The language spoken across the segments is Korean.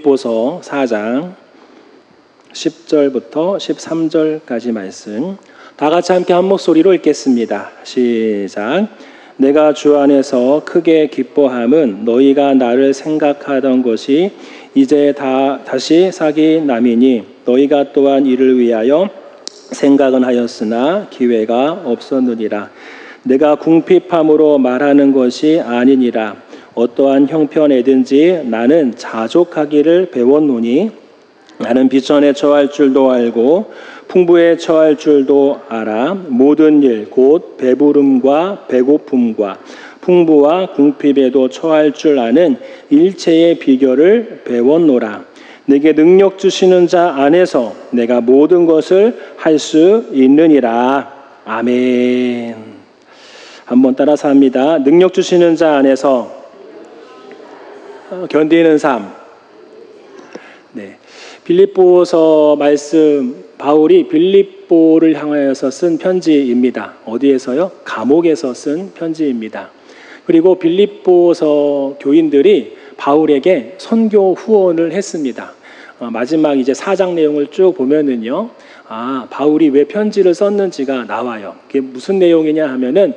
빌립보서 4장 10절부터 13절까지 말씀 다 같이 함께 한 목소리로 읽겠습니다. 시작. 내가 주 안에서 크게 기뻐함은 너희가 나를 생각하던 것이 이제 다시 싹이 남이니 너희가 또한 이를 위하여 생각은 하였으나 기회가 없었느니라. 내가 궁핍함으로 말하는 것이 아니니라. 어떠한 형편에든지 나는 자족하기를 배웠노니 나는 비천에 처할 줄도 알고 풍부에 처할 줄도 알아. 모든 일 곧 배부름과 배고픔과 풍부와 궁핍에도 처할 줄 아는 일체의 비결을 배웠노라. 내게 능력 주시는 자 안에서 내가 모든 것을 할 수 있느니라. 아멘. 한번 따라서 합니다. 능력 주시는 자 안에서 견디는 삶. 네. 빌립보서 말씀, 바울이 빌립보를 향하여서 쓴 편지입니다. 어디에서요? 감옥에서 쓴 편지입니다. 그리고 빌립보서 교인들이 바울에게 선교 후원을 했습니다. 마지막 이제 4장 내용을 쭉 보면은요, 바울이 왜 편지를 썼는지가 나와요. 그게 무슨 내용이냐 하면은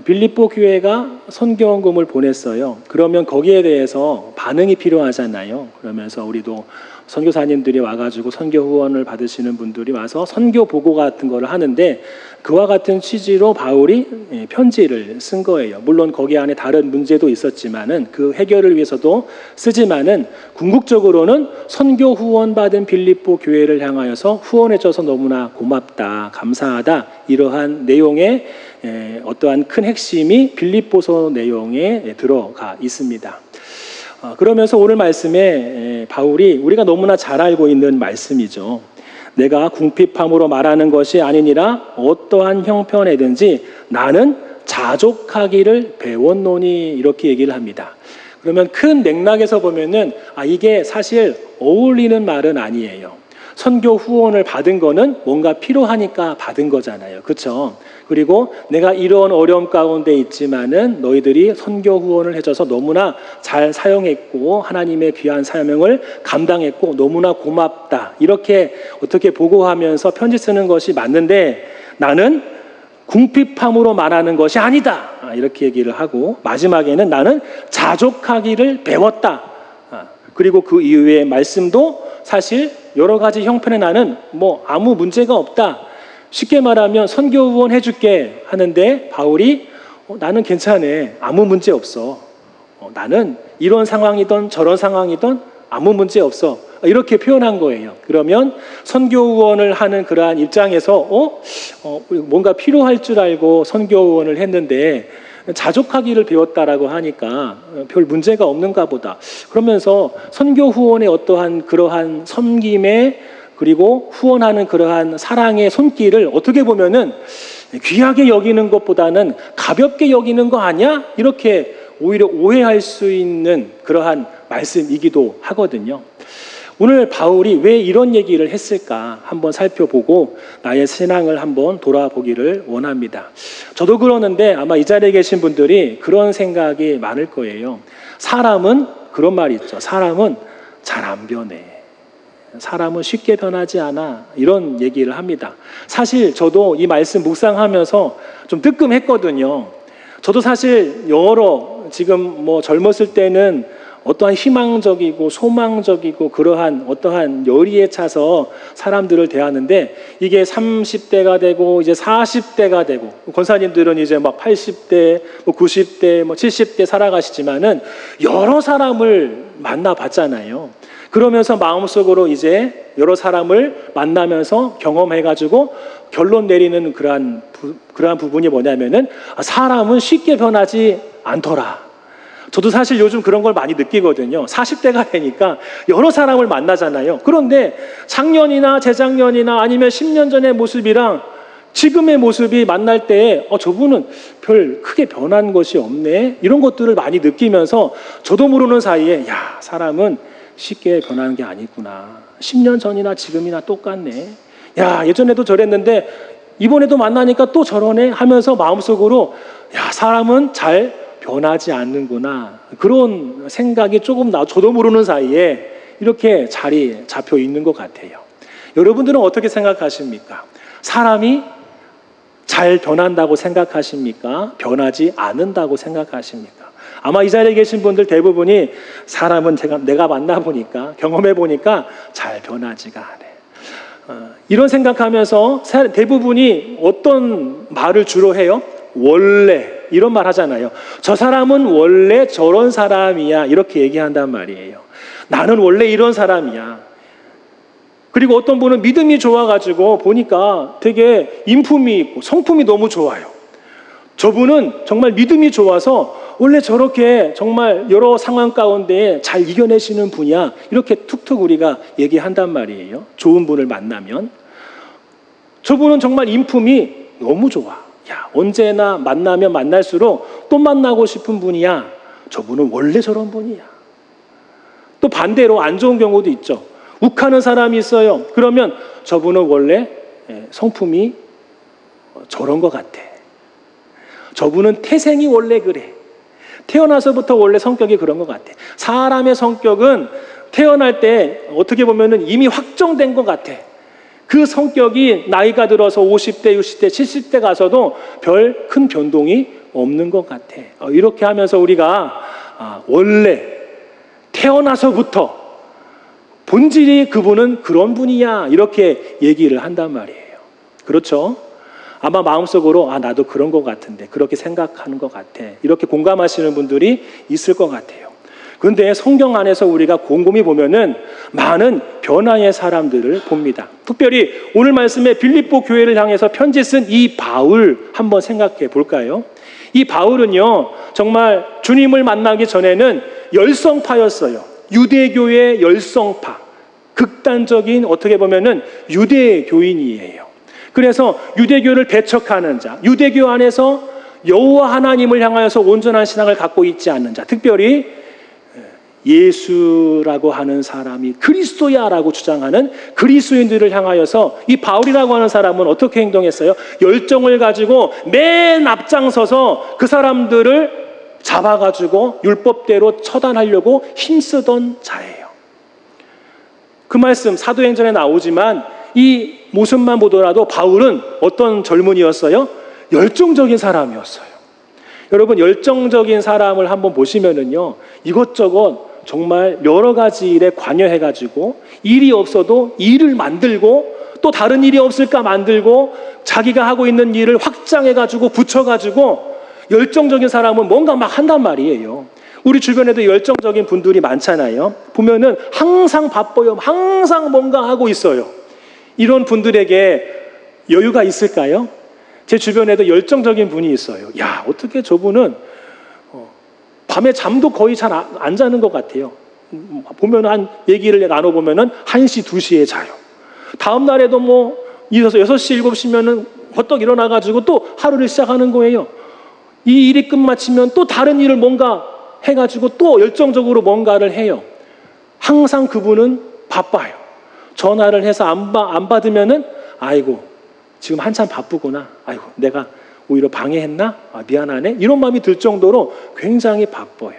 빌립보 교회가 선교원금을 보냈어요. 그러면 거기에 대해서 반응이 필요하잖아요. 그러면서 우리도 선교사님들이 와가지고 선교 후원을 받으시는 분들이 와서 선교 보고 같은 거를 하는데 그와 같은 취지로 바울이 편지를 쓴 거예요. 물론 거기 안에 다른 문제도 있었지만은 그 해결을 위해서도 쓰지만은 궁극적으로는 선교 후원 받은 빌립보 교회를 향하여서 후원해줘서 너무나 고맙다, 감사하다 이러한 내용의 어떠한 큰 핵심이 빌립보서 내용에 들어가 있습니다. 그러면서 오늘 말씀에 바울이 우리가 너무나 잘 알고 있는 말씀이죠. 내가 궁핍함으로 말하는 것이 아니니라 어떠한 형편에든지 나는 자족하기를 배웠노니 이렇게 얘기를 합니다. 그러면 큰 맥락에서 보면은 이게 사실 어울리는 말은 아니에요. 선교 후원을 받은 거는 뭔가 필요하니까 받은 거잖아요. 그렇죠? 그리고 내가 이런 어려움 가운데 있지만은 너희들이 선교 후원을 해줘서 너무나 잘 사용했고 하나님의 귀한 사명을 감당했고 너무나 고맙다. 이렇게 어떻게 보고하면서 편지 쓰는 것이 맞는데 나는 궁핍함으로 말하는 것이 아니다. 이렇게 얘기를 하고 마지막에는 나는 자족하기를 배웠다. 그리고 그 이후의 말씀도 사실 여러 가지 형편에 나는 아무 문제가 없다. 쉽게 말하면 선교 후원 해줄게 하는데 바울이 나는 괜찮아. 아무 문제 없어. 나는 이런 상황이든 저런 상황이든 아무 문제 없어. 이렇게 표현한 거예요. 그러면 선교 후원을 하는 그러한 입장에서 뭔가 필요할 줄 알고 선교 후원을 했는데 자족하기를 배웠다라고 하니까 별 문제가 없는가 보다. 그러면서 선교 후원의 어떠한 그러한 섬김에 그리고 후원하는 그러한 사랑의 손길을 어떻게 보면은 귀하게 여기는 것보다는 가볍게 여기는 거 아니야? 이렇게 오히려 오해할 수 있는 그러한 말씀이기도 하거든요. 오늘 바울이 왜 이런 얘기를 했을까 한번 살펴보고 나의 신앙을 한번 돌아보기를 원합니다. 저도 그러는데 아마 이 자리에 계신 분들이 그런 생각이 많을 거예요. 사람은 그런 말이 있죠. 사람은 잘 안 변해. 사람은 쉽게 변하지 않아. 이런 얘기를 합니다. 사실 저도 이 말씀 묵상하면서 좀 뜨끔했거든요. 저도 사실 지금 젊었을 때는 어떠한 희망적이고 소망적이고 그러한 어떠한 열의에 차서 사람들을 대하는데 이게 30대가 되고 이제 40대가 되고 권사님들은 이제 80대, 90대, 70대 살아가시지만은 여러 사람을 만나봤잖아요. 그러면서 마음속으로 이제 여러 사람을 만나면서 경험해가지고 결론 내리는 그러한 부분이 뭐냐면은 사람은 쉽게 변하지 않더라. 저도 사실 요즘 그런 걸 많이 느끼거든요. 40대가 되니까 여러 사람을 만나잖아요. 그런데 작년이나 재작년이나 아니면 10년 전의 모습이랑 지금의 모습이 만날 때 저분은 별 크게 변한 것이 없네. 이런 것들을 많이 느끼면서 저도 모르는 사이에 사람은 쉽게 변하는 게 아니구나. 10년 전이나 지금이나 똑같네. 예전에도 저랬는데 이번에도 만나니까 또 저러네 하면서 마음속으로 사람은 잘 변하지 않는구나. 그런 생각이 조금 저도 모르는 사이에 이렇게 자리에 잡혀 있는 것 같아요. 여러분들은 어떻게 생각하십니까? 사람이 잘 변한다고 생각하십니까? 변하지 않는다고 생각하십니까? 아마 이 자리에 계신 분들 대부분이 사람은 내가 만나보니까, 경험해보니까 잘 변하지가 않아요. 이런 생각하면서 대부분이 어떤 말을 주로 해요? 원래, 이런 말 하잖아요. 저 사람은 원래 저런 사람이야, 이렇게 얘기한단 말이에요. 나는 원래 이런 사람이야. 그리고 어떤 분은 믿음이 좋아가지고 보니까 되게 인품이 있고 성품이 너무 좋아요. 저분은 정말 믿음이 좋아서 원래 저렇게 정말 여러 상황 가운데 잘 이겨내시는 분이야, 이렇게 툭툭 우리가 얘기한단 말이에요. 좋은 분을 만나면. 저분은 정말 인품이 너무 좋아. 야, 언제나 만나면 만날수록 또 만나고 싶은 분이야. 저분은 원래 저런 분이야. 또 반대로 안 좋은 경우도 있죠. 욱하는 사람이 있어요. 그러면 저분은 원래 성품이 저런 것 같아. 저분은 태생이 원래 그래. 태어나서부터 원래 성격이 그런 것 같아. 사람의 성격은 태어날 때 어떻게 보면 이미 확정된 것 같아. 그 성격이 나이가 들어서 50대, 60대, 70대 가서도 별 큰 변동이 없는 것 같아. 이렇게 하면서 우리가 원래 태어나서부터 본질이 그분은 그런 분이야, 이렇게 얘기를 한단 말이에요. 그렇죠? 아마 마음속으로 나도 그런 것 같은데, 그렇게 생각하는 것 같아, 이렇게 공감하시는 분들이 있을 것 같아요. 그런데 성경 안에서 우리가 곰곰이 보면은 많은 변화의 사람들을 봅니다. 특별히 오늘 말씀에 빌립보 교회를 향해서 편지 쓴 이 바울 한번 생각해 볼까요? 이 바울은요, 정말 주님을 만나기 전에는 열성파였어요. 유대교의 열성파, 극단적인 어떻게 보면은 유대교인이에요. 그래서 유대교를 배척하는 자, 유대교 안에서 여호와 하나님을 향하여서 온전한 신앙을 갖고 있지 않는 자, 특별히 예수라고 하는 사람이 그리스도야라고 주장하는 그리스도인들을 향하여서 이 바울이라고 하는 사람은 어떻게 행동했어요? 열정을 가지고 맨 앞장서서 그 사람들을 잡아가지고 율법대로 처단하려고 힘쓰던 자예요. 그 말씀 사도행전에 나오지만 이 모습만 보더라도 바울은 어떤 젊은이였어요? 열정적인 사람이었어요. 여러분, 열정적인 사람을 한번 보시면은요, 이것저것 정말 여러 가지 일에 관여해가지고 일이 없어도 일을 만들고 또 다른 일이 없을까 만들고 자기가 하고 있는 일을 확장해가지고 붙여가지고 열정적인 사람은 뭔가 막 한단 말이에요. 우리 주변에도 열정적인 분들이 많잖아요. 보면은 항상 바빠요. 항상 뭔가 하고 있어요. 이런 분들에게 여유가 있을까요? 제 주변에도 열정적인 분이 있어요. 야, 어떻게 저분은 밤에 잠도 거의 잘 안 자는 것 같아요. 보면 한 얘기를 나눠보면은 1시, 2시에 자요. 다음 날에도 뭐 6시, 7시면은 벌떡 일어나가지고 또 하루를 시작하는 거예요. 이 일이 끝마치면 또 다른 일을 뭔가 해가지고 또 열정적으로 뭔가를 해요. 항상 그분은 바빠요. 전화를 해서 안 받으면은 아이고 지금 한참 바쁘구나. 아이고 내가 오히려 방해했나? 미안하네. 이런 마음이 들 정도로 굉장히 바빠요.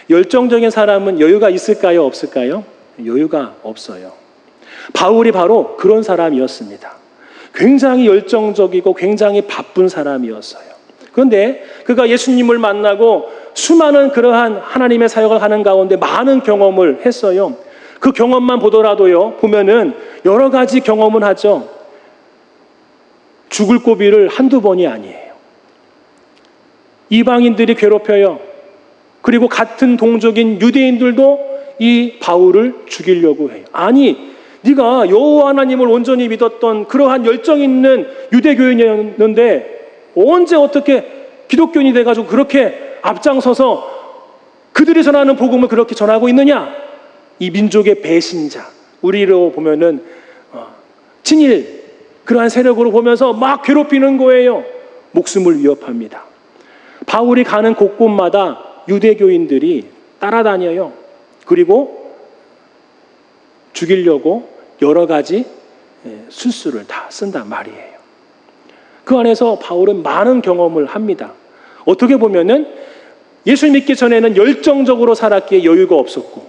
열정적인 사람은 여유가 있을까요? 없을까요? 여유가 없어요. 바울이 바로 그런 사람이었습니다. 굉장히 열정적이고 굉장히 바쁜 사람이었어요. 그런데 그가 예수님을 만나고 수많은 그러한 하나님의 사역을 하는 가운데 많은 경험을 했어요. 그 경험만 보더라도요, 보면은 여러 가지 경험은 하죠. 죽을 고비를 한두 번이 아니에요. 이방인들이 괴롭혀요. 그리고 같은 동족인 유대인들도 이 바울을 죽이려고 해요. 아니, 네가 여호와 하나님을 온전히 믿었던 그러한 열정 있는 유대교인이었는데 언제 어떻게 기독교인이 돼가지고 그렇게 앞장서서 그들이 전하는 복음을 그렇게 전하고 있느냐? 이 민족의 배신자, 우리로 보면은 친일 그러한 세력으로 보면서 막 괴롭히는 거예요. 목숨을 위협합니다. 바울이 가는 곳곳마다 유대교인들이 따라다녀요. 그리고 죽이려고 여러 가지 술수를 다 쓴단 말이에요. 그 안에서 바울은 많은 경험을 합니다. 어떻게 보면은 예수 믿기 전에는 열정적으로 살았기에 여유가 없었고,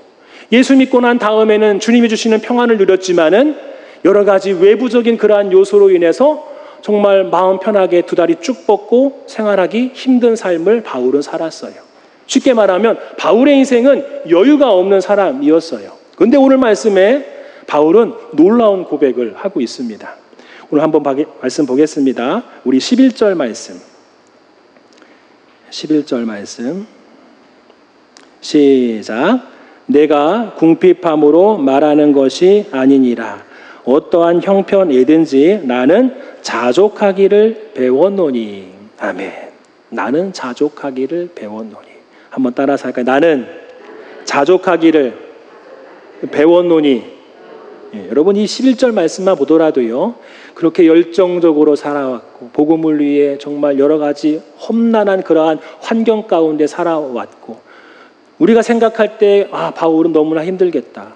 예수 믿고 난 다음에는 주님이 주시는 평안을 누렸지만은 여러 가지 외부적인 그러한 요소로 인해서 정말 마음 편하게 두 다리 쭉 뻗고 생활하기 힘든 삶을 바울은 살았어요. 쉽게 말하면 바울의 인생은 여유가 없는 사람이었어요. 그런데 오늘 말씀에 바울은 놀라운 고백을 하고 있습니다. 오늘 한번 말씀 보겠습니다. 우리 11절 말씀. 11절 말씀. 시작. 내가 궁핍함으로 말하는 것이 아니니라. 어떠한 형편이든지 나는 자족하기를 배웠노니. 아멘. 나는 자족하기를 배웠노니. 한번 따라서 할까요? 나는 자족하기를 배웠노니. 예, 여러분 이 11절 말씀만 보더라도요, 그렇게 열정적으로 살아왔고 복음을 위해 정말 여러 가지 험난한 그러한 환경 가운데 살아왔고, 우리가 생각할 때 바울은 너무나 힘들겠다,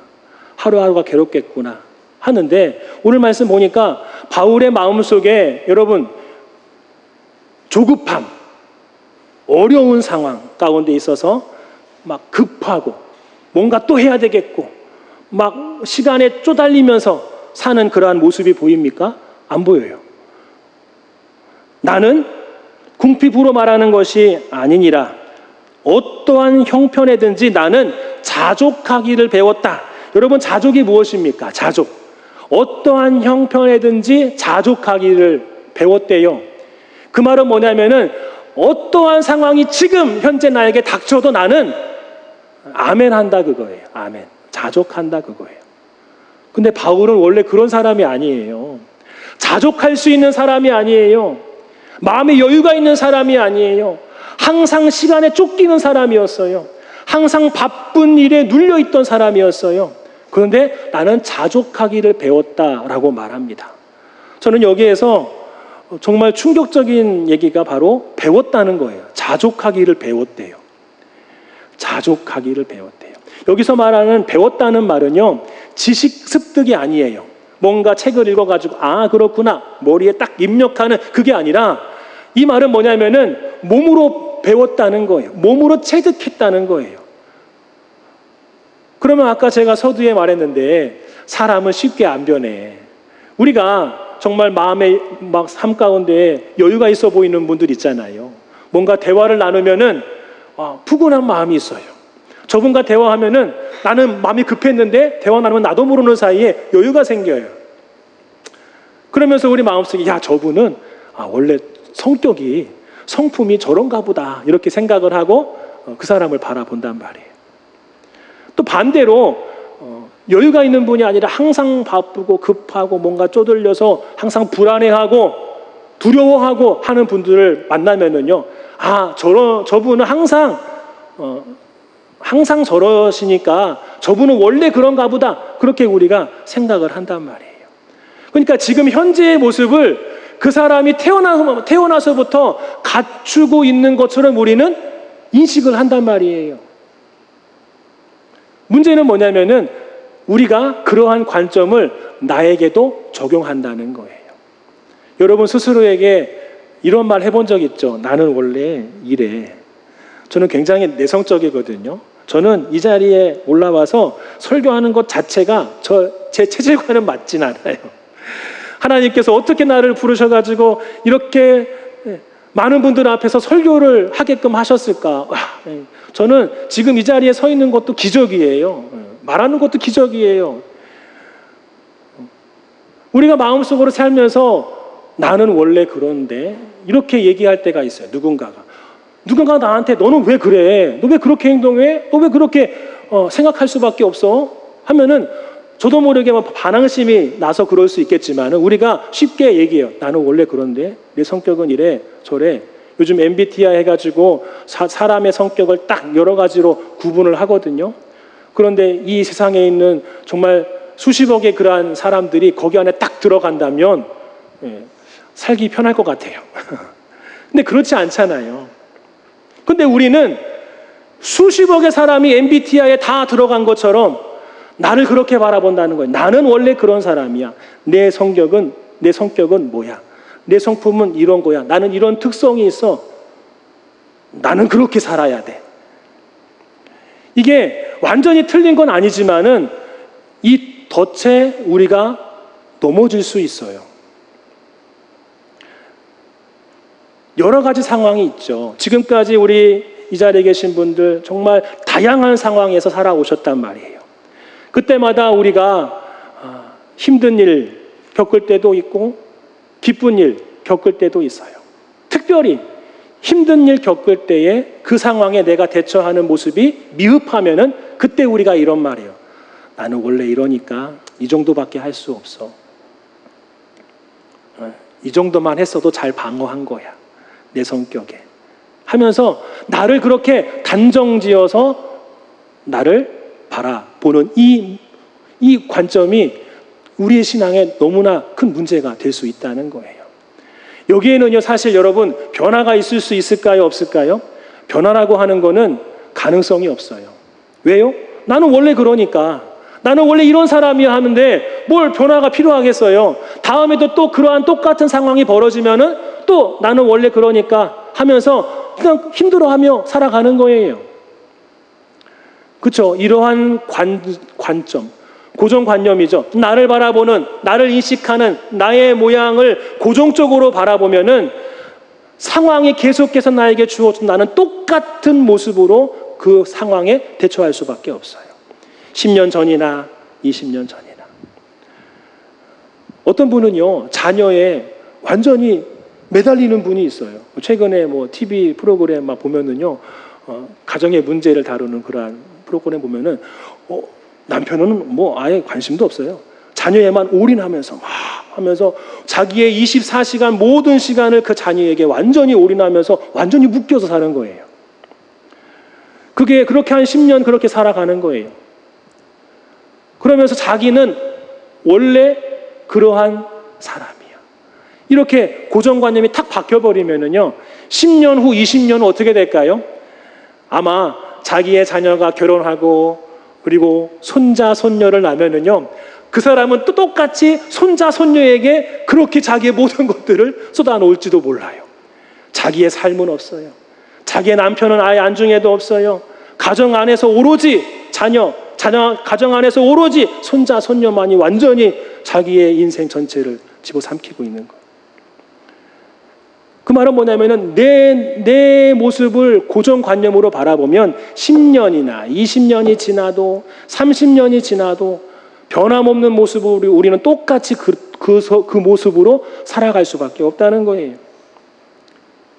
하루하루가 괴롭겠구나 하는데, 오늘 말씀 보니까 바울의 마음속에 여러분 조급함, 어려운 상황 가운데 있어서 막 급하고 뭔가 또 해야 되겠고 막 시간에 쪼달리면서 사는 그러한 모습이 보입니까? 안 보여요. 나는 궁핍으로 말하는 것이 아니니라. 어떠한 형편에든지 나는 자족하기를 배웠다. 여러분 자족이 무엇입니까? 자족. 어떠한 형편에든지 자족하기를 배웠대요. 그 말은 뭐냐면은 어떠한 상황이 지금 현재 나에게 닥쳐도 나는 아멘 한다 그거예요. 아멘. 자족한다 그거예요. 근데 바울은 원래 그런 사람이 아니에요. 자족할 수 있는 사람이 아니에요. 마음에 여유가 있는 사람이 아니에요. 항상 시간에 쫓기는 사람이었어요. 항상 바쁜 일에 눌려있던 사람이었어요. 그런데 나는 자족하기를 배웠다라고 말합니다. 저는 여기에서 정말 충격적인 얘기가 바로 배웠다는 거예요. 자족하기를 배웠대요. 자족하기를 배웠대요. 여기서 말하는 배웠다는 말은요, 지식 습득이 아니에요. 뭔가 책을 읽어가지고 그렇구나 머리에 딱 입력하는 그게 아니라, 이 말은 뭐냐면은 몸으로 배웠다는 거예요. 몸으로 체득했다는 거예요. 그러면 아까 제가 서두에 말했는데 사람은 쉽게 안 변해. 우리가 정말 마음의 막 삶 가운데 여유가 있어 보이는 분들 있잖아요. 뭔가 대화를 나누면은 푸근한 마음이 있어요. 저분과 대화하면은 나는 마음이 급했는데 대화 나누면 나도 모르는 사이에 여유가 생겨요. 그러면서 우리 마음속에 저분은 원래 성품이 저런가 보다 이렇게 생각을 하고 그 사람을 바라본단 말이에요. 또 반대로 여유가 있는 분이 아니라 항상 바쁘고 급하고 뭔가 쪼들려서 항상 불안해하고 두려워하고 하는 분들을 만나면은요, 저분은 항상 저러시니까 저분은 원래 그런가 보다, 그렇게 우리가 생각을 한단 말이에요. 그러니까 지금 현재의 모습을 그 사람이 태어나서부터 갖추고 있는 것처럼 우리는 인식을 한단 말이에요. 문제는 뭐냐면은 우리가 그러한 관점을 나에게도 적용한다는 거예요. 여러분 스스로에게 이런 말 해본 적 있죠? 나는 원래 이래. 저는 굉장히 내성적이거든요. 저는 이 자리에 올라와서 설교하는 것 자체가 제 체질과는 맞진 않아요. 하나님께서 어떻게 나를 부르셔가지고 이렇게 많은 분들 앞에서 설교를 하게끔 하셨을까? 저는 지금 이 자리에 서 있는 것도 기적이에요. 말하는 것도 기적이에요. 우리가 마음속으로 살면서 나는 원래 그런데 이렇게 얘기할 때가 있어요. 누군가 나한테 너는 왜 그래? 너 왜 그렇게 행동해? 너 왜 그렇게 생각할 수밖에 없어? 하면은 저도 모르게 반항심이 나서 그럴 수 있겠지만 우리가 쉽게 얘기해요. 나는 원래 그런데 내 성격은 이래 저래. 요즘 MBTI 해가지고 사람의 성격을 딱 여러 가지로 구분을 하거든요. 그런데 이 세상에 있는 정말 수십억의 그러한 사람들이 거기 안에 딱 들어간다면 살기 편할 것 같아요. 근데 그렇지 않잖아요. 근데 우리는 수십억의 사람이 MBTI에 다 들어간 것처럼 나를 그렇게 바라본다는 거예요. 나는 원래 그런 사람이야. 내 성격은 뭐야? 내 성품은 이런 거야. 나는 이런 특성이 있어. 나는 그렇게 살아야 돼. 이게 완전히 틀린 건 아니지만은 이 덫에 우리가 넘어질 수 있어요. 여러 가지 상황이 있죠. 지금까지 우리 이 자리에 계신 분들 정말 다양한 상황에서 살아오셨단 말이에요. 그때마다 우리가 힘든 일 겪을 때도 있고 기쁜 일 겪을 때도 있어요. 특별히 힘든 일 겪을 때에 그 상황에 내가 대처하는 모습이 미흡하면은 그때 우리가 이런 말이에요. 나는 원래 이러니까 이 정도밖에 할 수 없어. 이 정도만 했어도 잘 방어한 거야. 내 성격에. 하면서 나를 그렇게 단정지어서 나를 바라보는 이 관점이 우리의 신앙에 너무나 큰 문제가 될 수 있다는 거예요. 여기에는요, 사실 여러분, 변화가 있을 수 있을까요? 없을까요? 변화라고 하는 거는 가능성이 없어요. 왜요? 나는 원래 그러니까. 나는 원래 이런 사람이야 하는데 뭘 변화가 필요하겠어요? 다음에도 또 그러한 똑같은 상황이 벌어지면은 또 나는 원래 그러니까 하면서 그냥 힘들어하며 살아가는 거예요. 그렇죠? 이러한 관점, 고정관념이죠. 나를 바라보는, 나를 인식하는 나의 모양을 고정적으로 바라보면은 상황이 계속해서 나에게 주어진 나는 똑같은 모습으로 그 상황에 대처할 수밖에 없어요. 10년 전이나 20년 전이나. 어떤 분은요, 자녀에 완전히 매달리는 분이 있어요. 최근에 뭐 TV 프로그램 막 보면은요, 가정의 문제를 다루는 그러한 프로그램 보면은, 남편은 뭐 아예 관심도 없어요. 자녀에만 올인하면서 막 하면서 자기의 24시간 모든 시간을 그 자녀에게 완전히 올인하면서 완전히 묶여서 사는 거예요. 그게 그렇게 한 10년 그렇게 살아가는 거예요. 그러면서 자기는 원래 그러한 사람이야. 이렇게 고정관념이 탁 바뀌어버리면은요, 10년 후, 20년 후 어떻게 될까요? 아마 자기의 자녀가 결혼하고 그리고 손자, 손녀를 낳으면은요, 그 사람은 또 똑같이 손자, 손녀에게 그렇게 자기의 모든 것들을 쏟아놓을지도 몰라요. 자기의 삶은 없어요. 자기의 남편은 아예 안중에도 없어요. 가정 안에서 오로지 가정 안에서 오로지 손자, 손녀만이 완전히 자기의 인생 전체를 집어삼키고 있는 거예요. 그 말은 뭐냐면은 내 모습을 고정관념으로 바라보면 10년이나 20년이 지나도 30년이 지나도 변함없는 모습으로 우리는 똑같이 그 모습으로 살아갈 수밖에 없다는 거예요.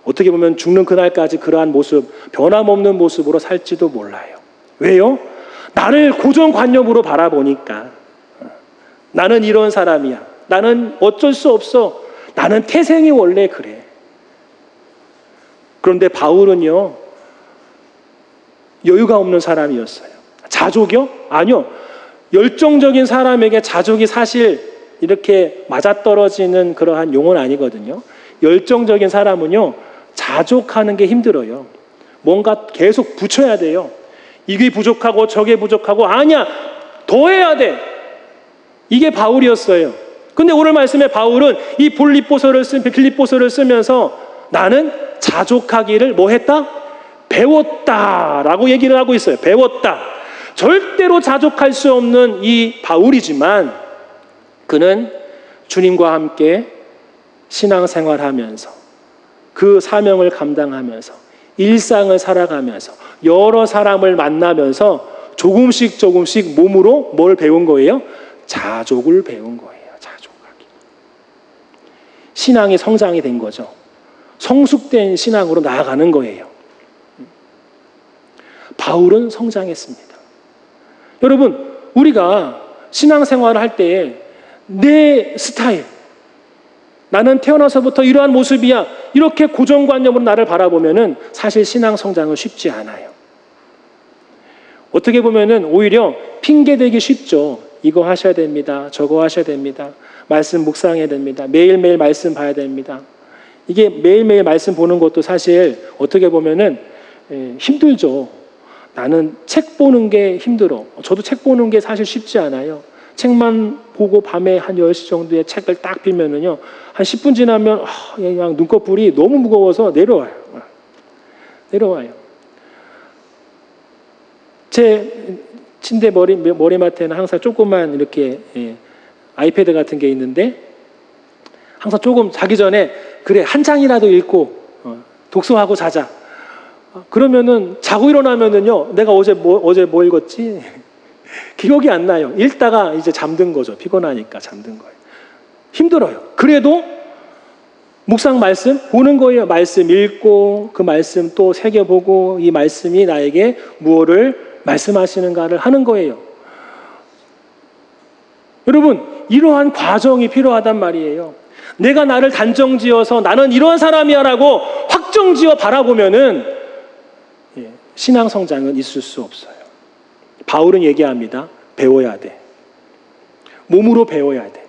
어떻게 보면 죽는 그날까지 그러한 모습, 변함없는 모습으로 살지도 몰라요. 왜요? 나를 고정관념으로 바라보니까. 나는 이런 사람이야. 나는 어쩔 수 없어. 나는 태생이 원래 그래. 그런데 바울은요, 여유가 없는 사람이었어요. 자족이요? 아니요. 열정적인 사람에게 자족이 사실 이렇게 맞아떨어지는 그러한 용어는 아니거든요. 열정적인 사람은요, 자족하는 게 힘들어요. 뭔가 계속 붙여야 돼요. 이게 부족하고 저게 부족하고, 아니야, 더 해야 돼. 이게 바울이었어요. 근데 오늘 말씀에 바울은 이 빌립보서를 쓰면서 나는 자족하기를 뭐 했다? 배웠다라고 얘기를 하고 있어요. 배웠다. 절대로 자족할 수 없는 이 바울이지만 그는 주님과 함께 신앙생활하면서 그 사명을 감당하면서 일상을 살아가면서 여러 사람을 만나면서 조금씩 몸으로 뭘 배운 거예요? 자족을 배운 거예요. 자족하기. 신앙이 성장이 된 거죠. 성숙된 신앙으로 나아가는 거예요. 바울은 성장했습니다. 여러분, 우리가 신앙생활을 할 때에 내 스타일, 나는 태어나서부터 이러한 모습이야, 이렇게 고정관념으로 나를 바라보면은 사실 신앙 성장은 쉽지 않아요. 어떻게 보면은 오히려 핑계대기 쉽죠. 이거 하셔야 됩니다. 저거 하셔야 됩니다. 말씀 묵상해야 됩니다. 매일매일 말씀 봐야 됩니다. 이게 매일매일 말씀 보는 것도 사실 어떻게 보면은 힘들죠. 나는 책 보는 게 힘들어. 저도 책 보는 게 사실 쉽지 않아요. 책만 보고 밤에 한 10시 정도에 책을 딱 펴면은요, 한 10분 지나면 그냥 눈꺼풀이 너무 무거워서 내려와요. 침대 머리맡에는 항상 조그만 이렇게 아이패드 같은 게 있는데 항상 조금 자기 전에 그래 한 장이라도 읽고 독서하고 자자. 그러면은 자고 일어나면은요 내가 어제 뭐 읽었지 기억이 안 나요. 읽다가 이제 잠든 거죠. 피곤하니까 잠든 거예요. 힘들어요. 그래도 묵상 말씀 보는 거예요. 말씀 읽고 그 말씀 또 새겨보고 이 말씀이 나에게 무엇을 말씀하시는가를 하는 거예요. 여러분 이러한 과정이 필요하단 말이에요. 내가 나를 단정지어서 나는 이러한 사람이야 라고 확정지어 바라보면은 신앙 성장은 있을 수 없어요. 바울은 얘기합니다. 배워야 돼. 몸으로 배워야 돼.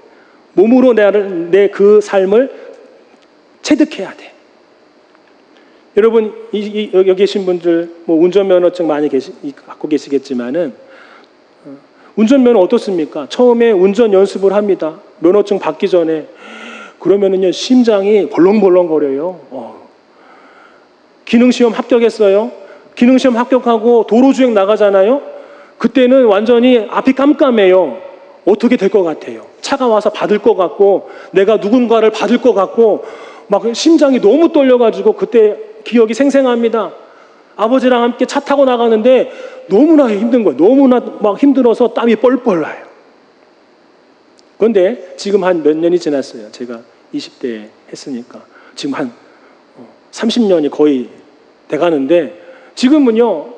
몸으로 내 그 삶을 체득해야 돼. 여러분 여기 계신 분들 뭐 운전면허증 많이 갖고 계시겠지만은 운전면허 어떻습니까? 처음에 운전 연습을 합니다. 면허증 받기 전에 그러면은요 심장이 벌렁벌렁거려요. 기능시험 합격했어요. 기능시험 합격하고 도로주행 나가잖아요. 그때는 완전히 앞이 깜깜해요. 어떻게 될 것 같아요? 차가 와서 받을 것 같고 내가 누군가를 받을 것 같고 막 심장이 너무 떨려가지고 그때 기억이 생생합니다. 아버지랑 함께 차 타고 나가는데 너무나 힘든 거예요. 너무나 막 힘들어서 땀이 뻘뻘 나요. 그런데 지금 한 몇 년이 지났어요. 제가 20대에 했으니까 지금 한 30년이 거의 돼가는데 지금은요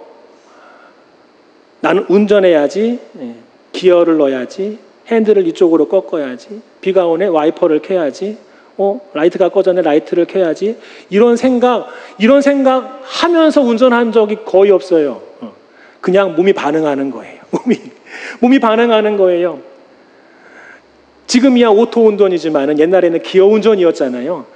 나는 운전해야지, 기어를 넣어야지, 핸들을 이쪽으로 꺾어야지, 비가 오네 와이퍼를 켜야지, 라이트가 꺼졌네 라이트를 켜야지, 이런 생각 하면서 운전한 적이 거의 없어요. 그냥 몸이 반응하는 거예요. 몸이 반응하는 거예요. 지금이야 오토 운전이지만 옛날에는 기어 운전이었잖아요.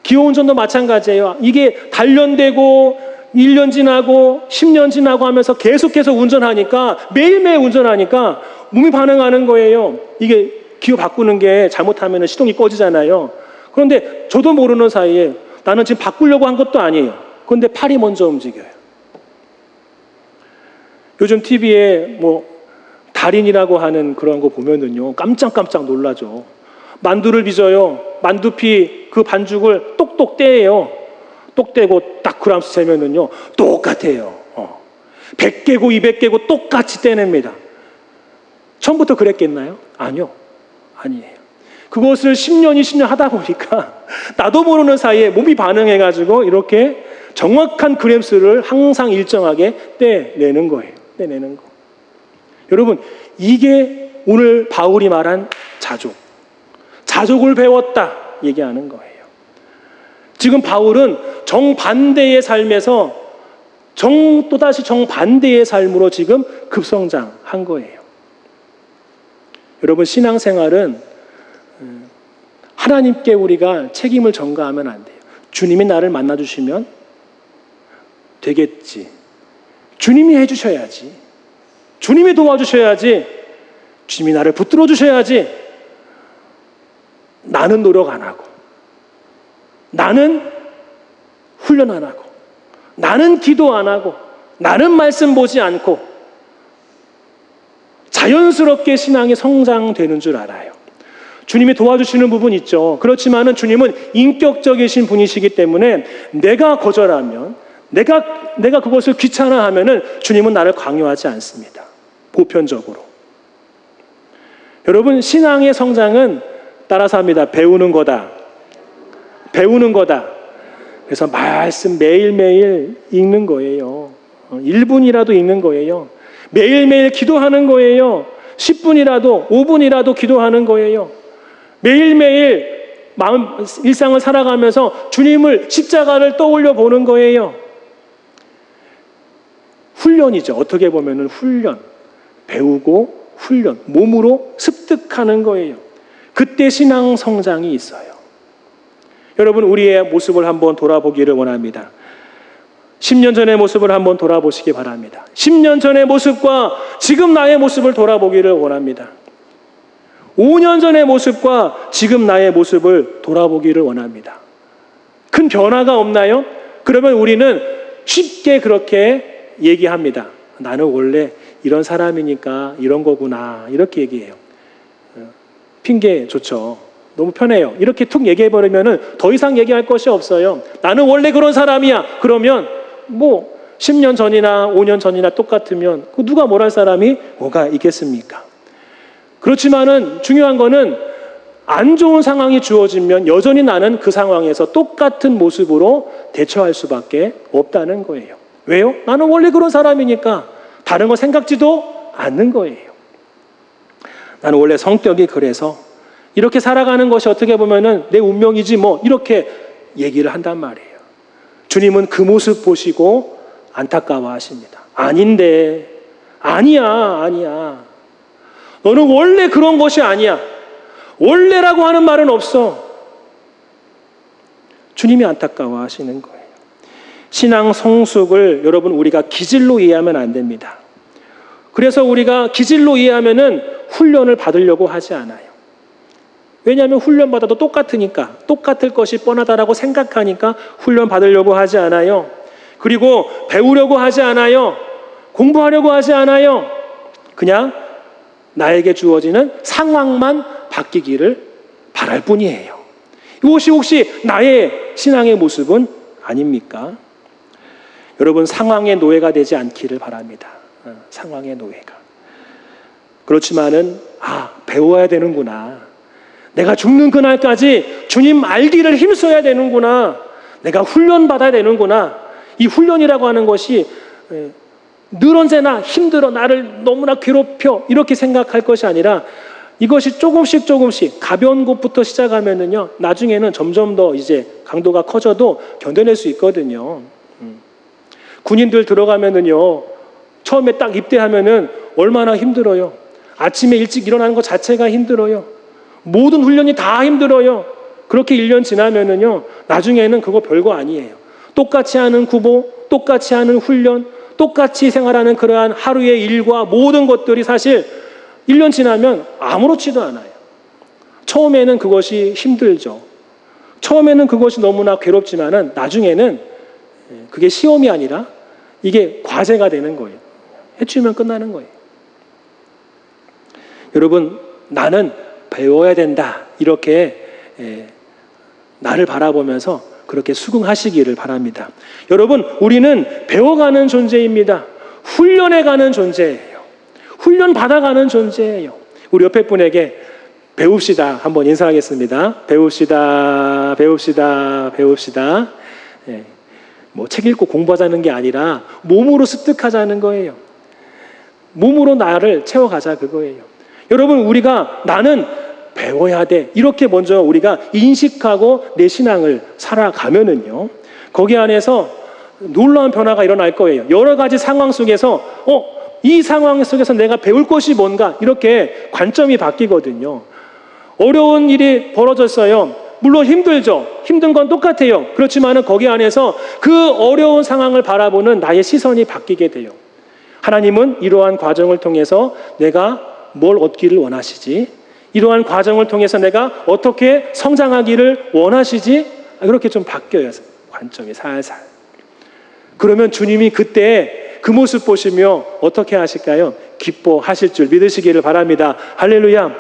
기어 운전도 마찬가지예요. 이게 단련되고 1년 지나고 10년 지나고 하면서 계속해서 운전하니까 매일매일 운전하니까 몸이 반응하는 거예요. 이게 기어 바꾸는 게 잘못하면 시동이 꺼지잖아요. 그런데 저도 모르는 사이에 나는 지금 바꾸려고 한 것도 아니에요. 그런데 팔이 먼저 움직여요. 요즘 TV에 뭐 달인이라고 하는 그런 거 보면은요 깜짝깜짝 놀라죠. 만두를 빚어요. 만두피 그 반죽을 똑똑 떼요. 똑 떼고 딱 그람수 재면은요 똑같아요. 100개고 200개고 똑같이 떼냅니다. 처음부터 그랬겠나요? 아니요. 아니에요. 그것을 10년, 20년 하다 보니까 나도 모르는 사이에 몸이 반응해가지고 이렇게 정확한 그램수를 항상 일정하게 떼내는 거예요. 떼내는 거. 여러분, 이게 오늘 바울이 말한 자족. 자족을 배웠다 얘기하는 거예요. 지금 바울은 정반대의 삶에서 또다시 정반대의 삶으로 지금 급성장한 거예요. 여러분, 신앙생활은 하나님께 우리가 책임을 전가하면 안 돼요. 주님이 나를 만나주시면 되겠지. 주님이 해주셔야지. 주님이 도와주셔야지. 주님이 나를 붙들어 주셔야지. 나는 노력 안 하고, 나는 훈련 안 하고, 나는 기도 안 하고, 나는 말씀 보지 않고 자연스럽게 신앙이 성장되는 줄 알아요. 주님이 도와주시는 부분 있죠. 그렇지만은 주님은 인격적이신 분이시기 때문에 내가 거절하면, 내가 그것을 귀찮아하면은 주님은 나를 강요하지 않습니다. 보편적으로. 여러분, 신앙의 성장은 따라서 합니다. 배우는 거다. 배우는 거다. 그래서 말씀 매일매일 읽는 거예요. 1분이라도 읽는 거예요. 매일매일 기도하는 거예요. 10분이라도 5분이라도 기도하는 거예요. 매일매일 일상을 살아가면서 주님을 십자가를 떠올려 보는 거예요. 훈련이죠. 어떻게 보면은 훈련. 배우고 훈련. 몸으로 습득하는 거예요. 그때 신앙 성장이 있어요. 여러분, 우리의 모습을 한번 돌아보기를 원합니다. 10년 전의 모습을 한번 돌아보시기 바랍니다. 10년 전의 모습과 지금 나의 모습을 돌아보기를 원합니다. 5년 전의 모습과 지금 나의 모습을 돌아보기를 원합니다. 큰 변화가 없나요? 그러면 우리는 쉽게 그렇게 얘기합니다. 나는 원래 이런 사람이니까 이런 거구나 이렇게 얘기해요. 핑계 좋죠. 너무 편해요. 이렇게 툭 얘기해버리면 더 이상 얘기할 것이 없어요. 나는 원래 그런 사람이야. 그러면 뭐 10년 전이나 5년 전이나 똑같으면 누가 뭘 할 사람이 뭐가 있겠습니까? 그렇지만은 중요한 거는 안 좋은 상황이 주어지면 여전히 나는 그 상황에서 똑같은 모습으로 대처할 수밖에 없다는 거예요. 왜요? 나는 원래 그런 사람이니까 다른 거 생각지도 않는 거예요. 나는 원래 성격이 그래서 이렇게 살아가는 것이 어떻게 보면은 내 운명이지 뭐 이렇게 얘기를 한단 말이에요. 주님은 그 모습 보시고 안타까워하십니다. 아닌데, 아니야. 너는 원래 그런 것이 아니야. 원래라고 하는 말은 없어. 주님이 안타까워하시는 거예요. 신앙 성숙을 여러분 우리가 기질로 이해하면 안 됩니다. 그래서 우리가 기질로 이해하면은 훈련을 받으려고 하지 않아요. 왜냐하면 훈련 받아도 똑같으니까, 똑같을 것이 뻔하다라고 생각하니까 훈련 받으려고 하지 않아요. 그리고 배우려고 하지 않아요. 공부하려고 하지 않아요. 그냥 나에게 주어지는 상황만 바뀌기를 바랄 뿐이에요. 이것이 혹시 나의 신앙의 모습은 아닙니까? 여러분, 상황의 노예가 되지 않기를 바랍니다. 상황의 노예가. 그렇지만은 배워야 되는구나. 내가 죽는 그날까지 주님 알기를 힘써야 되는구나. 내가 훈련받아야 되는구나. 이 훈련이라고 하는 것이 늘 언제나 힘들어, 나를 너무나 괴롭혀 이렇게 생각할 것이 아니라 이것이 조금씩 가벼운 것부터 시작하면은요, 나중에는 점점 더 이제 강도가 커져도 견뎌낼 수 있거든요. 군인들 들어가면은요, 처음에 딱 입대하면은 얼마나 힘들어요. 아침에 일찍 일어나는 것 자체가 힘들어요. 모든 훈련이 다 힘들어요. 그렇게 1년 지나면은요, 나중에는 그거 별거 아니에요. 똑같이 하는 구보, 똑같이 하는 훈련, 똑같이 생활하는 그러한 하루의 일과 모든 것들이 사실 1년 지나면 아무렇지도 않아요. 처음에는 그것이 힘들죠. 처음에는 그것이 너무나 괴롭지만은 나중에는 그게 시험이 아니라 이게 과제가 되는 거예요. 해치우면 끝나는 거예요. 여러분, 나는 배워야 된다. 이렇게 나를 바라보면서 그렇게 수긍하시기를 바랍니다. 여러분, 우리는 배워가는 존재입니다. 훈련해가는 존재예요. 훈련 받아가는 존재예요. 우리 옆에 분에게 배웁시다. 한번 인사하겠습니다. 배웁시다. 뭐 책 읽고 공부하자는 게 아니라 몸으로 습득하자는 거예요. 몸으로 나를 채워가자 그거예요. 여러분, 우리가 나는 배워야 돼. 이렇게 먼저 우리가 인식하고 내 신앙을 살아가면은요, 거기 안에서 놀라운 변화가 일어날 거예요. 여러 가지 상황 속에서 이 상황 속에서 내가 배울 것이 뭔가 이렇게 관점이 바뀌거든요. 어려운 일이 벌어졌어요. 물론 힘들죠. 힘든 건 똑같아요. 그렇지만은 거기 안에서 그 어려운 상황을 바라보는 나의 시선이 바뀌게 돼요. 하나님은 이러한 과정을 통해서 내가 뭘 얻기를 원하시지? 이러한 과정을 통해서 내가 어떻게 성장하기를 원하시지? 그렇게 좀 바뀌어요. 관점이 살살. 그러면 주님이 그때 그 모습 보시며 어떻게 하실까요? 기뻐하실 줄 믿으시기를 바랍니다. 할렐루야.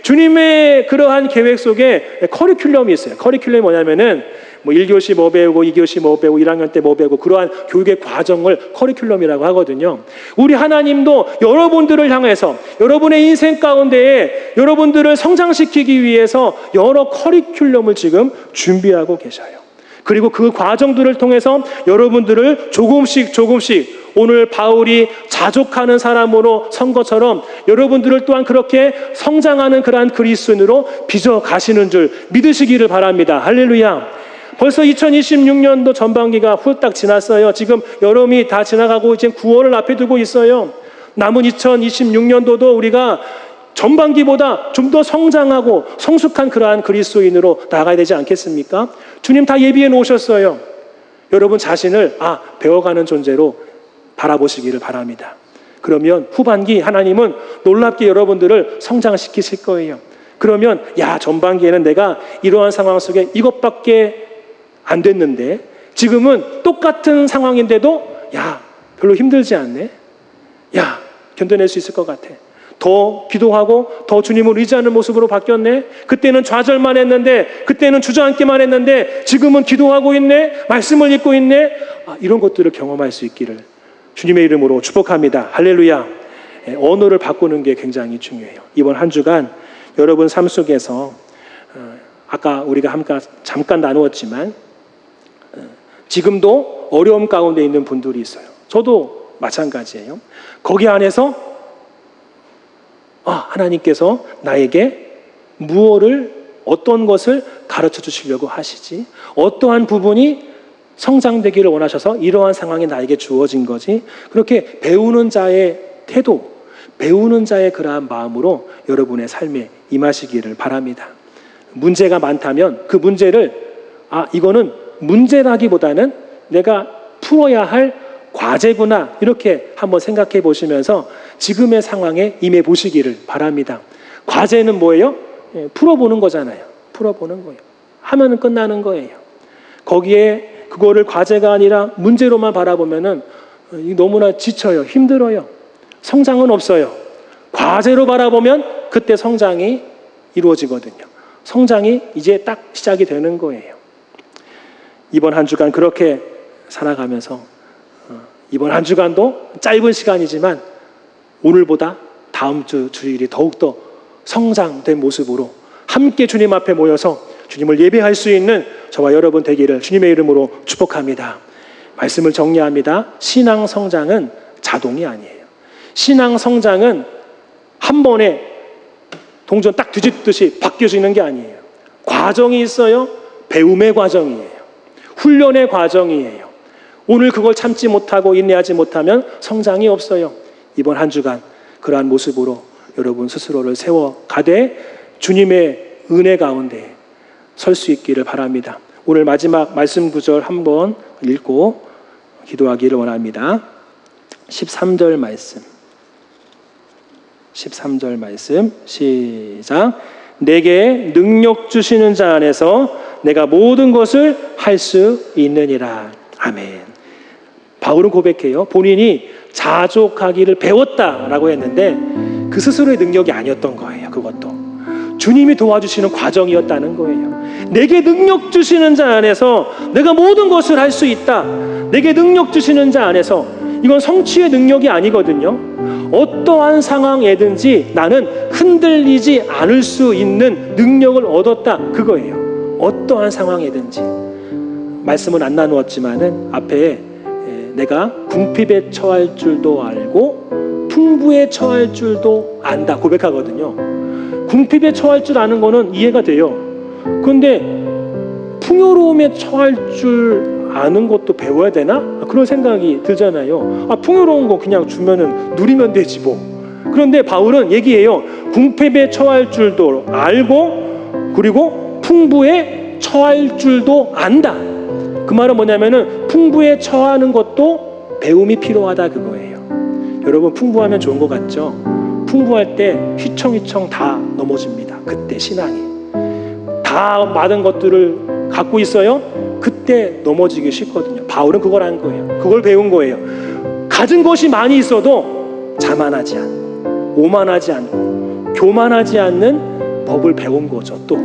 주님의 그러한 계획 속에 커리큘럼이 있어요. 커리큘럼이 뭐냐면은 1교시 뭐 배우고 2교시 뭐 배우고 1학년 때 뭐 배우고 그러한 교육의 과정을 커리큘럼이라고 하거든요. 우리 하나님도 여러분들을 향해서 여러분의 인생 가운데에 여러분들을 성장시키기 위해서 여러 커리큘럼을 지금 준비하고 계셔요. 그리고 그 과정들을 통해서 여러분들을 조금씩 오늘 바울이 자족하는 사람으로 선 것처럼 여러분들을 또한 그렇게 성장하는 그러한 그리스도인으로 빚어 가시는 줄 믿으시기를 바랍니다. 할렐루야. 벌써 2026년도 전반기가 훌딱 지났어요. 지금 여름이 다 지나가고 이제 9월을 앞에 두고 있어요. 남은 2026년도도 우리가 전반기보다 좀 더 성장하고 성숙한 그러한 그리스도인으로 나아가야 되지 않겠습니까? 주님 다 예비해 놓으셨어요. 여러분 자신을 배워가는 존재로 바라보시기를 바랍니다. 그러면 후반기 하나님은 놀랍게 여러분들을 성장시키실 거예요. 그러면 전반기에는 내가 이러한 상황 속에 이것밖에 안 됐는데 지금은 똑같은 상황인데도 별로 힘들지 않네. 견뎌낼 수 있을 것 같아. 더 기도하고 더 주님을 의지하는 모습으로 바뀌었네. 그때는 좌절만 했는데, 그때는 주저앉기만 했는데 지금은 기도하고 있네. 말씀을 읽고 있네. 이런 것들을 경험할 수 있기를 주님의 이름으로 축복합니다. 할렐루야. 언어를 바꾸는 게 굉장히 중요해요. 이번 한 주간 여러분 삶 속에서 아까 우리가 잠깐 나누었지만 지금도 어려움 가운데 있는 분들이 있어요. 저도 마찬가지예요. 거기 안에서 하나님께서 나에게 어떤 것을 가르쳐 주시려고 하시지? 어떠한 부분이 성장되기를 원하셔서 이러한 상황이 나에게 주어진 거지? 그렇게 배우는 자의 태도, 배우는 자의 그러한 마음으로 여러분의 삶에 임하시기를 바랍니다. 문제가 많다면 그 문제를 이거는 문제라기보다는 내가 풀어야 할 과제구나, 이렇게 한번 생각해 보시면서 지금의 상황에 임해 보시기를 바랍니다. 과제는 뭐예요? 풀어보는 거잖아요. 풀어보는 거예요. 하면은 끝나는 거예요. 거기에 그거를 과제가 아니라 문제로만 바라보면은 너무나 지쳐요. 힘들어요. 성장은 없어요. 과제로 바라보면 그때 성장이 이루어지거든요. 성장이 이제 딱 시작이 되는 거예요. 이번 한 주간 그렇게 살아가면서 이번 한 주간도 짧은 시간이지만 오늘보다 다음 주 주일이 더욱더 성장된 모습으로 함께 주님 앞에 모여서 주님을 예배할 수 있는 저와 여러분 되기를 주님의 이름으로 축복합니다. 말씀을 정리합니다. 신앙 성장은 자동이 아니에요. 신앙 성장은 한 번에 동전 딱 뒤집듯이 바뀌어지는 게 아니에요. 과정이 있어요. 배움의 과정이에요. 훈련의 과정이에요. 오늘 그걸 참지 못하고 인내하지 못하면 성장이 없어요. 이번 한 주간 그러한 모습으로 여러분 스스로를 세워가되 주님의 은혜 가운데 설 수 있기를 바랍니다. 오늘 마지막 말씀 구절 한번 읽고 기도하기를 원합니다. 13절 말씀. 13절 말씀 시작. 내게 능력 주시는 자 안에서 내가 모든 것을 할 수 있느니라. 아멘. 바울은 고백해요. 본인이 자족하기를 배웠다라고 했는데 그 스스로의 능력이 아니었던 거예요. 그것도 주님이 도와주시는 과정이었다는 거예요. 내게 능력 주시는 자 안에서 내가 모든 것을 할 수 있다. 내게 능력 주시는 자 안에서, 이건 성취의 능력이 아니거든요. 어떠한 상황에든지 나는 흔들리지 않을 수 있는 능력을 얻었다, 그거예요. 어떠한 상황에든지. 말씀은 안 나누었지만은 앞에 내가 궁핍에 처할 줄도 알고 풍부에 처할 줄도 안다 고백하거든요. 궁핍에 처할 줄 아는 거는 이해가 돼요. 그런데 풍요로움에 처할 줄 아는 것도 배워야 되나? 그런 생각이 들잖아요. 풍요로운 거 그냥 주면은 누리면 되지 뭐. 그런데 바울은 얘기해요. 궁핍에 처할 줄도 알고 그리고 풍부에 처할 줄도 안다. 그 말은 뭐냐면은 풍부에 처하는 것도 배움이 필요하다 그거예요. 여러분 풍부하면 좋은 것 같죠? 풍부할 때 휘청휘청 다 넘어집니다. 그때 신앙이 다 많은 것들을 갖고 있어요. 그때 넘어지기 쉽거든요. 바울은 그걸 한 거예요. 그걸 배운 거예요. 가진 것이 많이 있어도 자만하지 않고 오만하지 않고 교만하지 않는 법을 배운 거죠. 또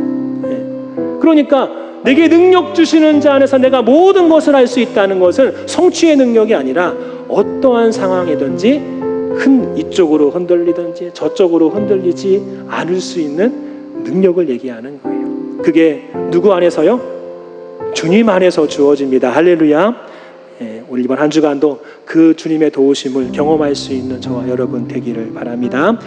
그러니까 내게 능력 주시는 자 안에서 내가 모든 것을 할 수 있다는 것은 성취의 능력이 아니라 어떠한 상황이든지 이쪽으로 흔들리든지 저쪽으로 흔들리지 않을 수 있는 능력을 얘기하는 거예요. 그게 누구 안에서요? 주님 안에서 주어집니다. 할렐루야. 오늘 이번 한 주간도 그 주님의 도우심을 경험할 수 있는 저와 여러분 되기를 바랍니다.